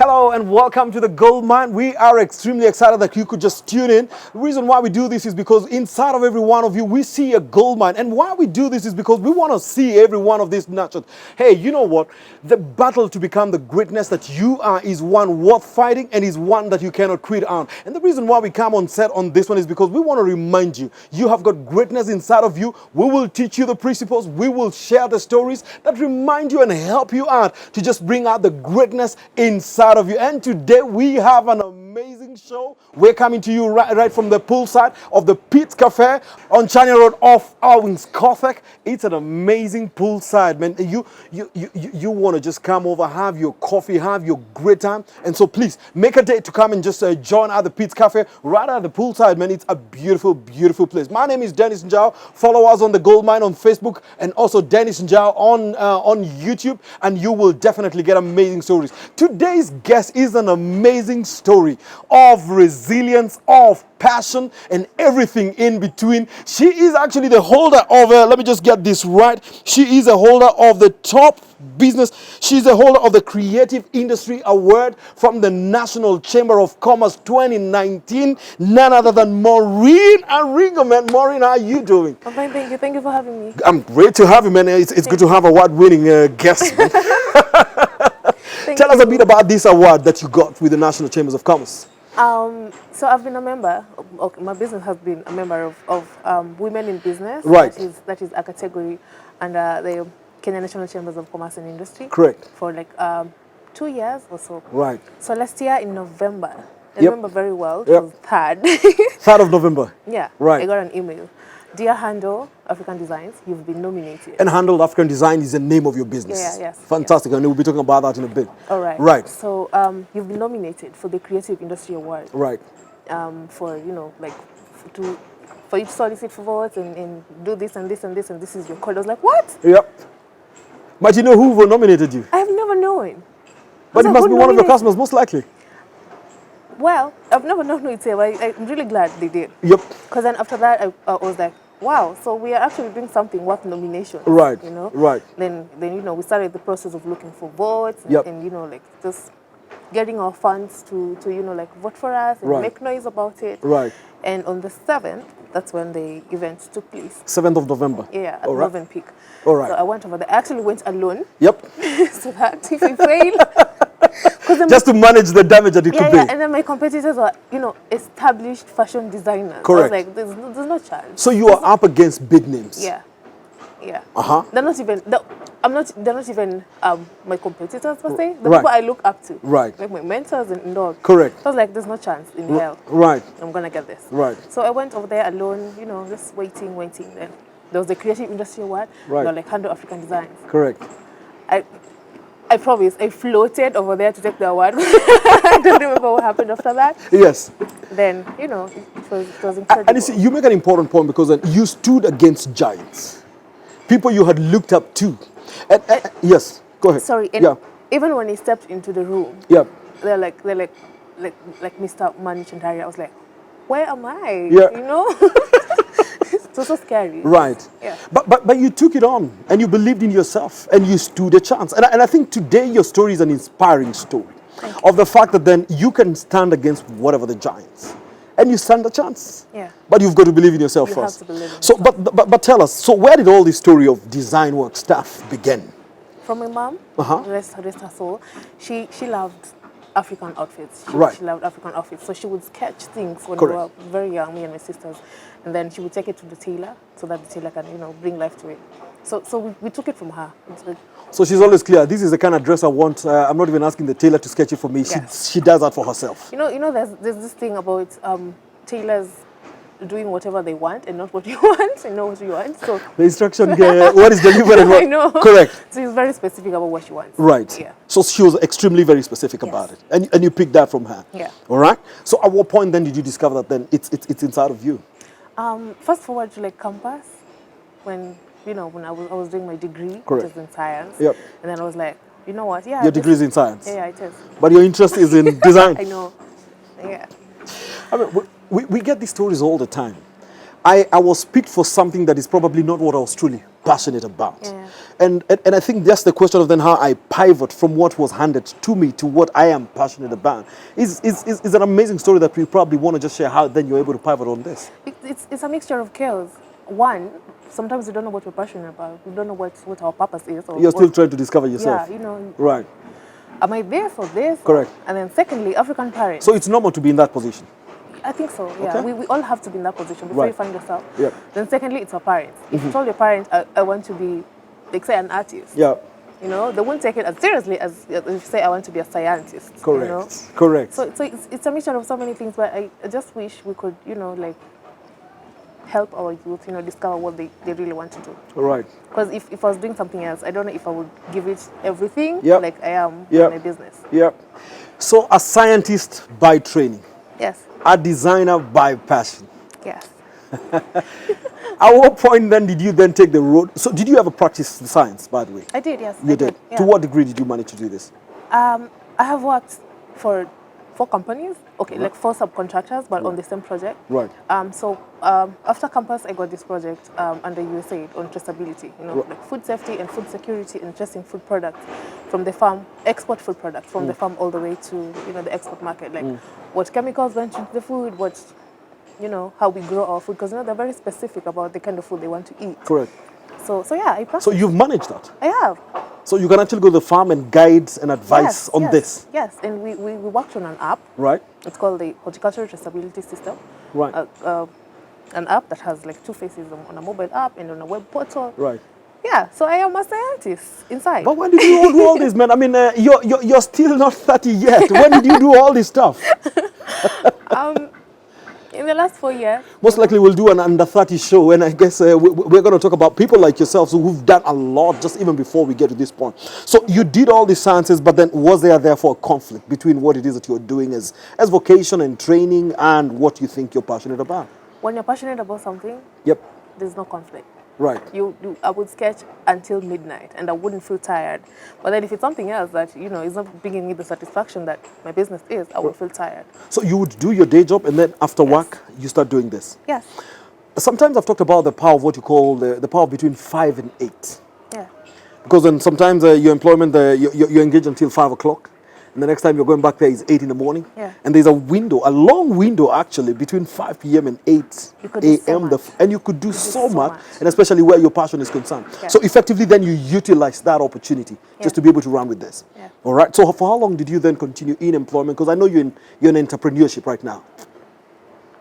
Hello and welcome to the Goldmine. We are extremely excited that you could just tune in. The reason why we do this is because inside of every one of you, we see a goldmine. And why we do this is because we want to see every one of these nurtured. Hey, you know what? The battle to become the greatness that you are is one worth fighting and is one that you cannot quit on. And the reason why we come on set on this one is because we want to remind you, you have got greatness inside of you. We will teach you the principles. We will share the stories that remind you and help you out to just bring out the greatness inside of you. And today we have an amazing show. We're coming to you right from the poolside of the Pit Cafe on Channel Road off Owings Kothek. It's an amazing poolside, man. You want to just come over, have your coffee, have your great time. And so please make a day to come and just join at the Pit Cafe right at the poolside, man. It's a beautiful, beautiful place. My name is Dennis Njau. Follow us on the Goldmine on Facebook and also Dennis Njau on YouTube, and you will definitely get amazing stories. Today's guest is an amazing story of resilience, of passion, and everything in between. She is actually the holder of, let me just get this right. She is a holder of the top business. She's a holder of the Creative Industry Award from the National Chamber of Commerce 2019. None other than Morine Aringo, man. Morine, how are you doing? I'm fine, thank you. Thank you for having me. I'm great to have you, man. It's good to have award-winning guests, man. Tell us a bit about this award that you got with the National Chambers of Commerce. So I've been a member. Okay, my business has been a member of Women in Business. Right. That is a category under the Kenya National Chambers of Commerce and Industry. Correct. For like 2 years or so. Right. So last year in November, I Yep. remember very well. It Yep. was 3rd. 3rd of November. Yeah. Right. I got an email. Dear Hando, African Designs, you've been nominated. And Handled African Design is the name of your business. Yeah, yes. Fantastic. And we'll be talking about that in a bit. All right. Right. So you've been nominated for the Creative Industry Award. Right. For, you know, like for you to solicit for votes and do this and this and this and this is your code. I was like, what? Yep. But you know who nominated you? I've never known. But it must be one of your customers, most likely. Well, I've never known who it's here, but I'm really glad they did. Yep. Because then after that, I was like, wow, so we are actually doing something worth nomination. Right. You know? Right. Then you know, we started the process of looking for votes Yep. and you know, like just getting our fans to you know, like vote for us and Right. make noise about it. Right. And on the 7th, that's when the event took place. 7th of November. Yeah, at All right. Northern Peak. All right. So I went over there. I actually went alone. Yep. So that if we fail, Just to manage the damage that it could be. yeah, and then my competitors were, you know, established fashion designers. Correct. I was like, there's no chance. So you are up against big names. Yeah, yeah. Uh-huh. They're not even. They're not even my competitors per se. The Right. people I look up to. Right. Like my mentors and all. Correct. So I was like, there's no chance in hell. Right. I'm gonna get this. Right. So I went over there alone, you know, just waiting. Then there was the Creative Industry Award. Right. They were like Hando African Designs. Correct. I promise, I floated over there to take the award. I don't remember what happened after that. Yes. Then, you know, it was incredible. And you see, you make an important point because then you stood against giants, people you had looked up to. And yes, go ahead. Sorry, and yeah. even when he stepped into the room, Yeah. they're like Mr. Manu Chandari. I was like, where am I? Yeah. You know? It was so scary. Right. Yeah. But you took it on and you believed in yourself and you stood a chance. And I think today your story is an inspiring story of the fact that then you can stand against whatever the giants and you stand a chance. Yeah. But you've got to believe in yourself You first. have to believe in so, but tell us, so where did all this story of design work stuff begin? From my mom, Uh-huh. rest her soul, she loved African outfits. Right. She loved African outfits. So she would sketch things when Correct. we were very young, me and my sisters. And then she would take it to the tailor so that the tailor can, you know, bring life to it. So we took it from her. It's like, So she's always clear, this is the kind of dress I want. I'm not even asking the tailor to sketch it for me. Yes. She does that for herself. you know, there's this thing about tailors doing whatever they want and not what you want and know what you want. So The instruction, what is delivered and what? I know. Correct. So she's very specific about what she wants. Right. Yeah. So she was extremely very specific about it. And you picked that from her. Yeah. All right. So at what point then did you discover that then it's inside of you? Fast forward to like campus, when I was doing my degree, Correct. which is in science. Yep. And then I was like, you know what? Yeah. Your degree is in science. Yeah, it is. But your interest is in design. I know. Yeah. I mean, we get these stories all the time. I was picked for something that is probably not what I was truly passionate about. Yeah. And I think that's the question of then how I pivot from what was handed to me to what I am passionate about. Is an amazing story that we probably want to just share how then you're able to pivot on this. It's a mixture of chaos. One, sometimes we don't know what we're passionate about. We don't know what our purpose is. Or You're still trying to discover yourself. Yeah, you know. Right. Am I this or this? Correct. And then secondly, African parents. So it's normal to be in that position. I think so, yeah. Okay. We all have to be in that position before you Right. find yourself. Yeah. Then secondly, it's our parents. If you told your parents, I want to be, like say, an artist, Yeah. you know, they won't take it as seriously as if you say, I want to be a scientist. Correct. You know? Correct. So it's a mixture of so many things, but I just wish we could, you know, like, help our youth, you know, discover what they really want to do. Right. Because if I was doing something else, I don't know if I would give it everything Yep. like I am Yep. in my business. Yeah. So a scientist by training, Yes, a designer by passion. yes. At what point then did you then take the road? So did you ever practice science, by the way? I did, yes. You I did. Yeah. To what degree did you manage to do this? I have worked for 4 companies, okay, like 4 subcontractors, but on the same project. Right. After campus, I got this project under USAID on traceability, you know, like food safety and food security and tracing food products from the farm, export food products from the farm all the way to, you know, the export market, like what chemicals went into the food, what, you know, how we grow our food, because, you know, they're very specific about the kind of food they want to eat. Correct. So yeah, I practiced. So you've managed that? I have. So you can actually go to the farm and guide and advise on this? Yes, and we worked on an app. Right. It's called the Horticultural Traceability System. Right. An app that has like 2 faces on a mobile app and on a web portal. Right. Yeah, so I am a scientist inside. But when did you all do all this, man? I mean, you're still not 30 yet. When did you do all this stuff? In the last 4 years. Most likely we'll do an under 30 show, and I guess we're going to talk about people like yourselves who've done a lot just even before we get to this point. So you did all these sciences, but then was there therefore a conflict between what it is that you're doing as vocation and training and what you think you're passionate about? When you're passionate about something, Yep. there's no conflict. Right. I would sketch until midnight and I wouldn't feel tired. But then if it's something else that, you know, is not bringing me the satisfaction that my business is, I would feel tired. So you would do your day job and then after work, you start doing this? Yes. Sometimes I've talked about the power of what you call the power between 5 and 8. Yeah. Because then sometimes your employment, you're engaged until 5 o'clock. And the next time you're going back there is 8 in the morning. Yeah. And there's a window, a long window actually, between 5 p.m. and 8 a.m. And you could do so much, and especially where your passion is concerned. Yeah. So effectively then you utilize that opportunity just to be able to run with this. Yeah. All right. So for how long did you then continue in employment? Because I know you're in entrepreneurship right now.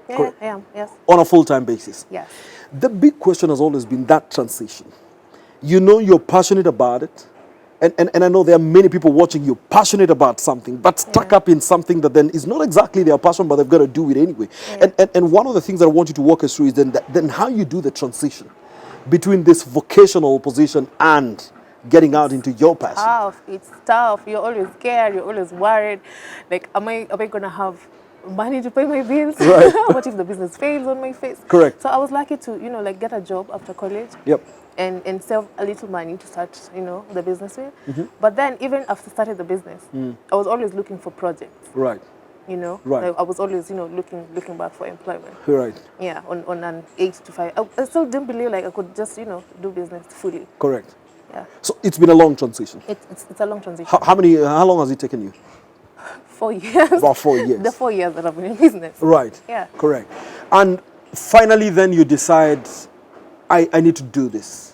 Yeah, Correct. I am, yes. On a full-time basis. Yes. The big question has always been that transition. You know you're passionate about it. And I know there are many people watching you passionate about something, but stuck up in something that then is not exactly their passion, but they've got to do it anyway. Yeah. And one of the things that I want you to walk us through is then how you do the transition between this vocational position and getting out into your passion. Tough. It's tough. You're always scared. You're always worried. Like, am I going to have money to pay my bills? Right. What if the business fails on my face? Correct. So I was lucky to, you know, like get a job after college. Yep. And save a little money to start, you know, the business with. Mm-hmm. But then even after starting the business, I was always looking for projects. Right. You know, right. Like I was always, you know, looking back for employment. Right. Yeah, on an 8 to 5. I still didn't believe like I could just, you know, do business fully. Correct. Yeah. So it's been a long transition. It's a long transition. How long has it taken you? 4 years. About 4 years. The 4 years that I've been in business. Right. Yeah. Correct. And finally then you decide, I need to do this.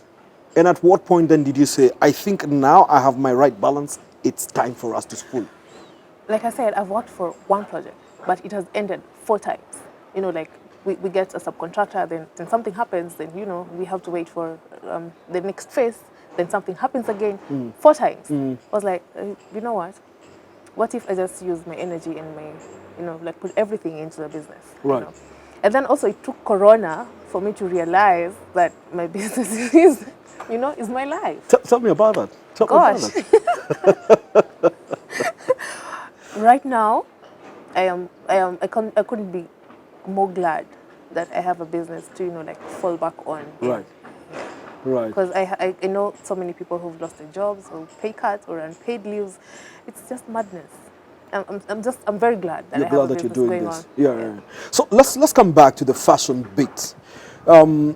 And at what point then did you say, I think now I have my right balance, it's time for us to spool? Like I said, I've worked for one project, but it has ended 4 times. You know, like we get a subcontractor, then something happens, then, you know, we have to wait for the next phase, then something happens again, 4 times. I was like, you know what if I just use my energy and my, you know, like put everything into the business? Right. You know? And then also it took Corona for me to realize that my business is, you know, is my life. Tell me about that. Tell me about that. Right now, I couldn't be more glad that I have a business to, you know, like fall back on. Right. Right. Because I know so many people who've lost their jobs or pay cuts or unpaid leaves. It's just madness. I'm very glad that you're I have glad a that you're business doing going this. on. Yeah. So let's come back to the fashion bit.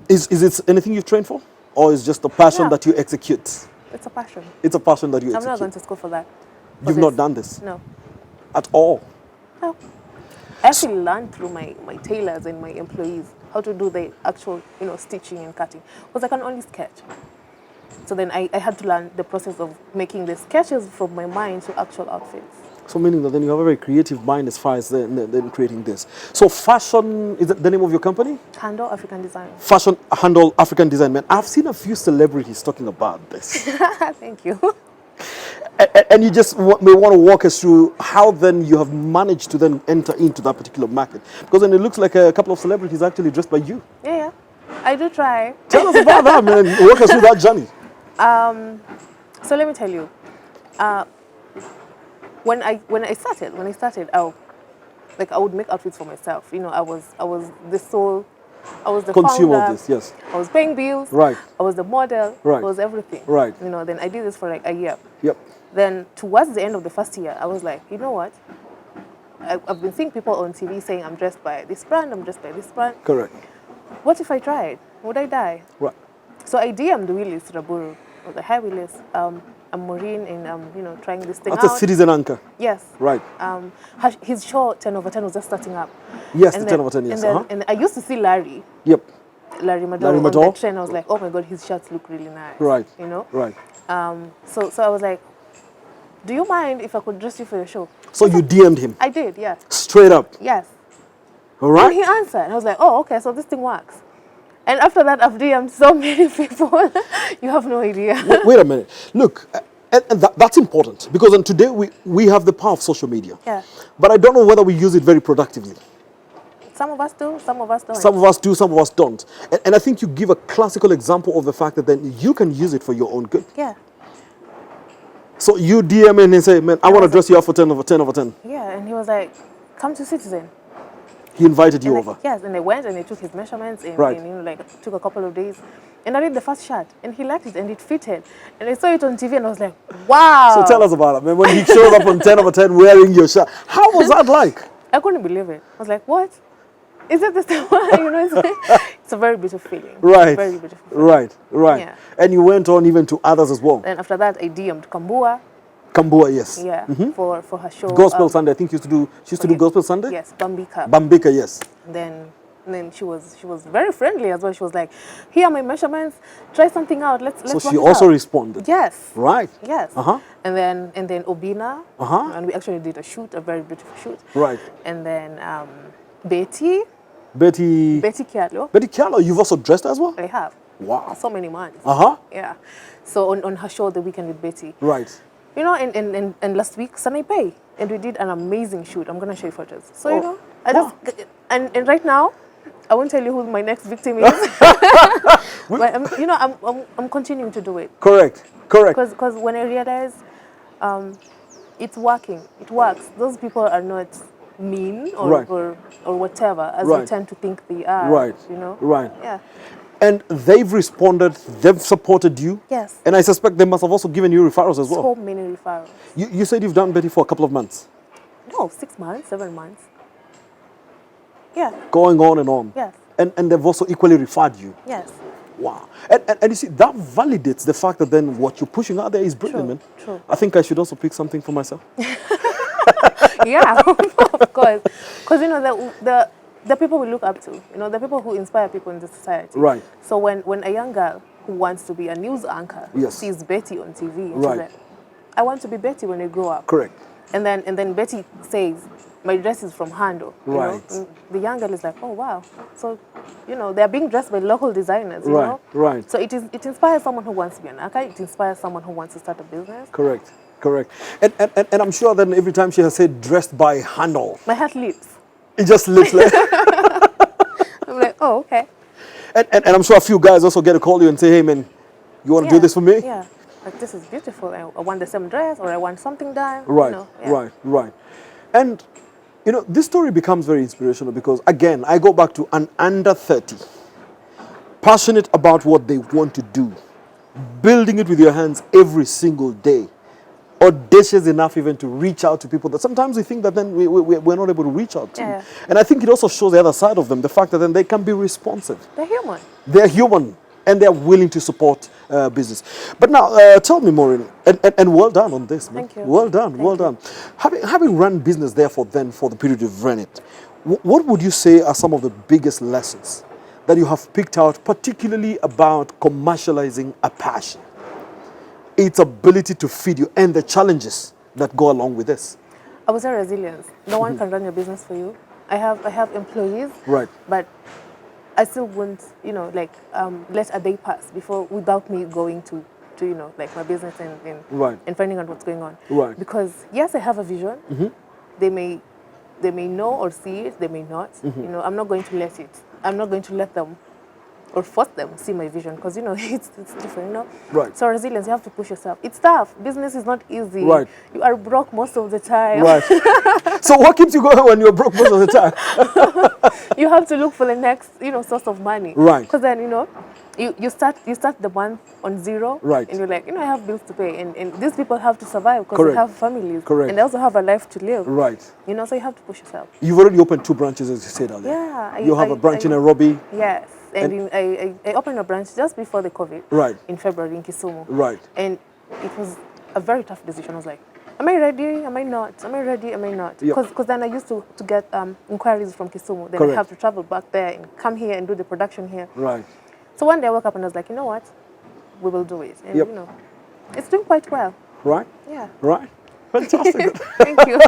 Is it anything you've trained for? or is just a passion Yeah. that you execute? It's a passion. It's a passion that you I'm execute. not going to school for that. For You've this. not done this No. at all. No. I actually learned through my tailors and my employees how to do the actual, stitching and cutting. Because I can only sketch. So then I had to learn the process of making the sketches from my mind to actual outfits. So meaning that then you have a very creative mind as far as then creating this. So fashion, is that the name of your company? Hando, African design. Fashion Handle African Design. Man, I've seen a few celebrities talking about this. Thank you. And you just may want to walk us through how then you have managed to then enter into that particular market. Because then it looks like a couple of celebrities actually dressed by you. Yeah. I do try. Tell us about that, man. Walk us through that journey. So let me tell you. When I started, I would make outfits for myself. I was the sole, I was the Consumer founder. of this, yes. I was paying bills. Right. I was the model. Right. I was everything. Right. Then I did this for like a year. Yep. Then towards the end of the first year, I was like, you know what? I've been seeing people on TV saying I'm dressed by this brand, I'm dressed by this brand. Correct. What if I tried? Would I die? Right. So I DM'd Willis Raburu. I was like, hi Willis, I'm Morine and trying this thing That's out. a citizen anchor. Yes. Right. His show 10 over 10 was just starting up. Yes, And the then- 10 over 10, yes. And, then, and I used to see Larry Yep. Mador on the trend. I was like, oh my God, his shirts look really nice. Right. Right. So I was like, do you mind if I could dress you for your show? So you DM'd him? I did, yes. Straight up? Yes. All right. And he answered. And I was like, oh, okay, so this thing works. And after that, I've DM'd so many people. You have no idea. Wait a minute. Look, and that's important because then today we have the power of social media. Yeah. But I don't know whether we use it very productively. Some of us do, some of us don't. Some of us do, some of us don't. And I think you give a classical example of the fact that then you can use it for your own good. Yeah. So you DM him and say, man, I want to dress you up for 10 over 10 over 10. Yeah, and he was like, come to Citizen. He invited you And over. yes, and they went and they took his measurements and, Right. and took a couple of days. And I did the first shot and he liked it and it fitted. And I saw it on TV and I was like, wow. So tell us about it, man. When he showed up on 10 over 10 wearing your shirt, how was that like? I couldn't believe it. I was like, what? Is it this the one? It's a very beautiful feeling. Right. Very beautiful feeling. Right. Yeah. And you went on even to others as well. And after that, I DM'd Kambua. Kambua, yes. Yeah, for her show. Gospel Sunday, I think she used to do Gospel Sunday? Yes, Bambika. Bambika, yes. And then she was very friendly as well. She was like, here are my measurements. Try something out. Let's So work she it also out. responded. Yes. Right. Yes. Uh-huh. And then Obina. Uh-huh. And we actually did a shoot, a very beautiful shoot. Right. And then Betty Kialo. Betty Kialo, you've also dressed as well? I have. Wow. So many months. Uh-huh. Yeah. So on her show, The Weekend with Betty. Right. And last week, Sanai, and we did an amazing shoot. I'm going to show you photos. So, Oh. I just, and right now, I won't tell you who my next victim is. But, I'm continuing to do it. Correct. Because when I realize it's working, it works. Those people are not mean or whatever, as we tend to think they are. Right. Right. Yeah. And they've responded, they've supported you. Yes. And I suspect they must have also given you referrals as well. So many referrals. You said you've done Betty for a couple of months. No, 6 months, 7 months. Yeah. Going on and on. Yes. And they've also equally referred you. Yes. Wow. And you see, that validates the fact that then what you're pushing out there is brilliant, man. True. I think I should also pick something for myself. Yeah, of course. Because, the people we look up to, the people who inspire people in the society. Right. So when a young girl who wants to be a news anchor sees Betty on TV, and she's like, I want to be Betty when I grow up. Correct. And then Betty says, my dress is from Hando. Right. And the young girl is like, oh, wow. So, they're being dressed by local designers, you know? Right. So it inspires someone who wants to be an anchor. It inspires someone who wants to start a business. Correct. And I'm sure then every time she has said dressed by Hando, My heart leaps. it just looks like... I'm like, oh, okay. and I'm sure a few guys also get to call you and say, hey, man, you want to do this for me? Yeah. Like, this is beautiful. I want the same dress, or I want something done. Right. And, this story becomes very inspirational because, again, I go back to an under 30, passionate about what they want to do, building it with your hands every single day, audacious enough even to reach out to people that sometimes we think that then we're not able to reach out to. Yeah. And I think it also shows the other side of them, the fact that then they can be responsive. They're human. They're human. and they're willing to support business. But now, tell me, Morine, and well done on this, man. Thank you. Well done, well done. Having run business there for the period you've run it, what would you say are some of the biggest lessons that you have picked out, particularly about commercializing a passion, its ability to feed you, and the challenges that go along with this? I would say resilience. No one can run your business for you. I have employees, Right. but I still won't, let a day pass without me going to like my business Right. and finding out what's going on. Right. Because yes, I have a vision. They may know or see it. They may not. I'm not going to let them or force them see my vision, because it's different. Right. So resilience, you have to push yourself. It's tough. Business is not easy. Right. You are broke most of the time. Right. So what keeps you going when you're broke most of the time? You have to look for the next source of money. Right. Because then you start the month on zero. Right. And you're like, I have bills to pay, and these people have to survive because Correct. they have families. Correct. And they also have a life to live. Right. So you have to push yourself. You've already opened 2 branches, as you said earlier. Yeah. You have a branch in Nairobi. Yes. And I opened a branch just before the COVID. Right. In February in Kisumu. Right. And it was a very tough decision. I was like, am I ready? Am I not? Am I ready? Am I not? Yep. Because then I used to get inquiries from Kisumu. Then Correct. I have to travel back there and come here and do the production here. Right. So one day I woke up and I was like, you know what? We will do it. And Yep. it's doing quite well. Right. Yeah. Right. Fantastic. Thank you.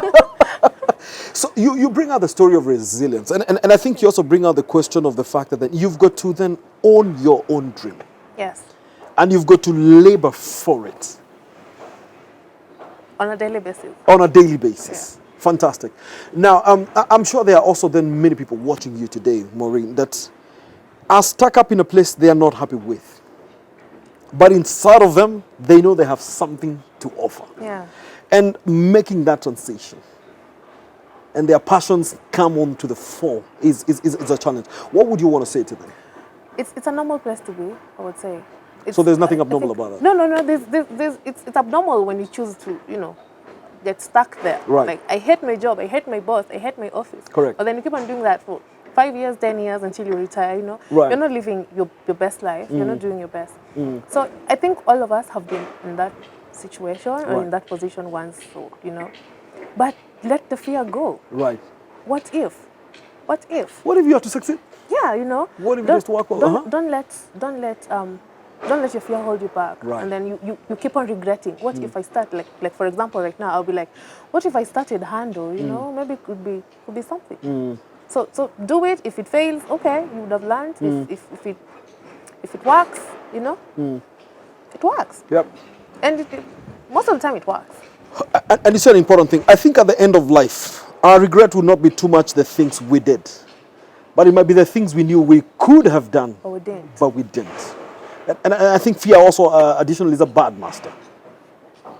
So you bring out the story of resilience, and I think you also bring out the question of the fact that you've got to then own your own dream, Yes. and you've got to labor for it On a daily basis. on a daily basis. Fantastic. Now, I'm sure there are also then many people watching you today, Morine, that are stuck up in a place they are not happy with, but inside of them, they know they have something to offer. Yeah. And making that transition and their passions come on to the fore is a challenge. What would you want to say to them? It's a normal place to be, I would say. So there's nothing I abnormal think- about it? No. It's abnormal when you choose to, get stuck there. Right. Like, I hate my job, I hate my boss, I hate my office. Correct. But then you keep on doing that for 5 years, 10 years until you retire, Right. You're not living your best life. You're not doing your best. So I think all of us have been in that situation or Right. in that position once, But let the fear go. Right. What if? What if? What if you have to succeed? Yeah, What if you don't- just walk well? Don't let your fear hold you back. Right. And then you keep on regretting. What if I start like for example right now I'll be like, what if I started Hando? Maybe it could be something. So do it. If it fails, okay, you would have learned. If it works, it works. Yep. And most of the time it works. And it's an important thing. I think at the end of life, our regret will not be too much the things we did, but it might be the things we knew we could have done, But we didn't. but we didn't. And I think fear also additionally is a bad master.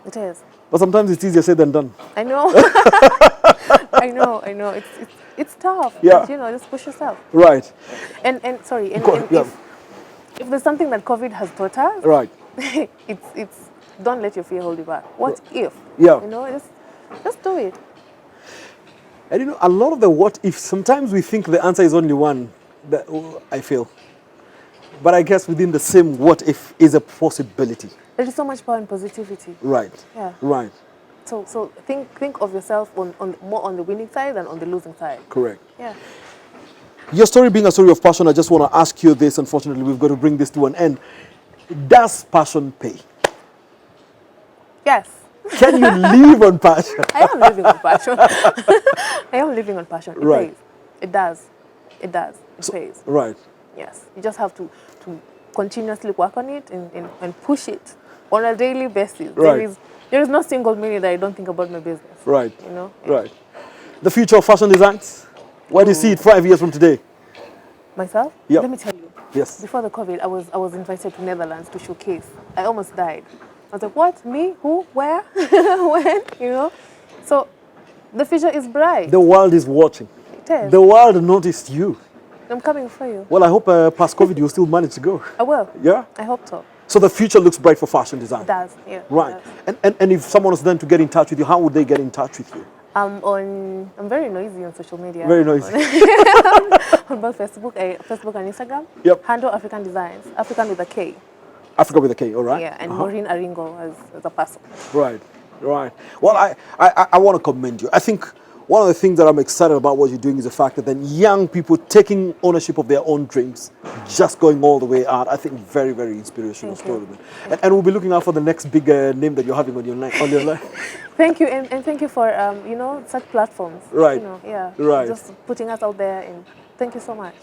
It is. But sometimes it's easier said than done. I know. I know. It's tough. Yeah. But, just push yourself. Right. And Go on, yeah. if there's something that COVID has taught us, Right. it's don't let your fear hold you back. What if? Yeah. Just do it. And a lot of the what if, sometimes we think the answer is only one, I feel. But I guess within the same what if is a possibility. There is so much power in positivity. Right. Yeah. Right. So think of yourself more on the winning side than on the losing side. Correct. Yeah. Your story being a story of passion, I just want to ask you this. Unfortunately, we've got to bring this to an end. Does passion pay? Yes. Can you live on passion? I am living on passion. I am living on passion. It Right. pays. It does. It does. It pays. Right. Yes. You just have to continuously work on it and push it on a daily basis. Right. There is no single minute that I don't think about my business. Right. Right. The future of fashion designs? Where do you see it 5 years from today? Myself? Yep. Let me tell you. Yes. Before the COVID, I was invited to Netherlands to showcase. I almost died. I was like, what? Me? Who? Where? When? So the future is bright. The world is watching. It is. The world noticed you. I'm coming for you. Well, I hope past COVID you'll still manage to go. I will. Yeah? I hope so. So the future looks bright for fashion design. It does. Yeah. Right. It does. And if someone was then to get in touch with you, how would they get in touch with you? I'm very noisy on social media. Very noisy. On both Facebook and Instagram. Yep. Hando African Designs. African with a K. Africa with a K, all right? Yeah, and Morine Aringo as a person. Right, right. Well, I want to commend you. I think one of the things that I'm excited about what you're doing is the fact that then young people taking ownership of their own dreams, just going all the way out. I think very, very inspirational story, man. And we'll be looking out for the next big name that you're having on your line. Thank you, and thank you for such platforms. Right. Yeah. Right. Just putting us out there, and thank you so much.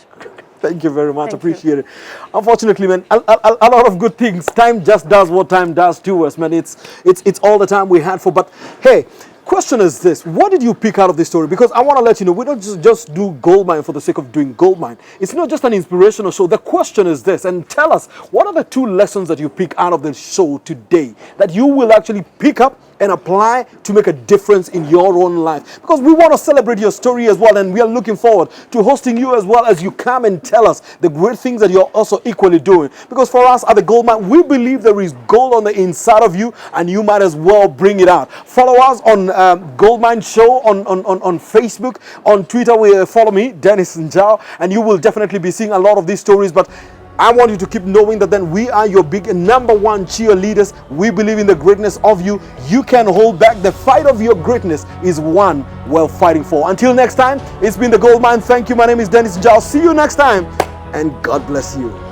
Thank you very much. Thank Appreciate you. it. Unfortunately, man, a lot of good things. Time just does what time does to us, man. It's all the time we had for. But hey, question is this: what did you pick out of this story? Because I want to let you know we don't just do Goldmine for the sake of doing Goldmine. It's not just an inspirational show. The question is this, and tell us what are the 2 lessons that you pick out of the show today that you will actually pick up and apply to make a difference in your own life, because we want to celebrate your story as well, and we are looking forward to hosting you as well as you come and tell us the great things that you're also equally doing. Because for us at the Goldmine, we believe there is gold on the inside of you, and you might as well bring it out. Follow us on Goldmine Show on Facebook, on Twitter. Follow me, Dennis Njau, and you will definitely be seeing a lot of these stories. But I want you to keep knowing that then we are your big #1 cheerleaders. We believe in the greatness of you. You can hold back. The fight of your greatness is one worth fighting for. Until next time, it's been the Goldmine. Thank you. My name is Dennis Njau. See you next time, and God bless you.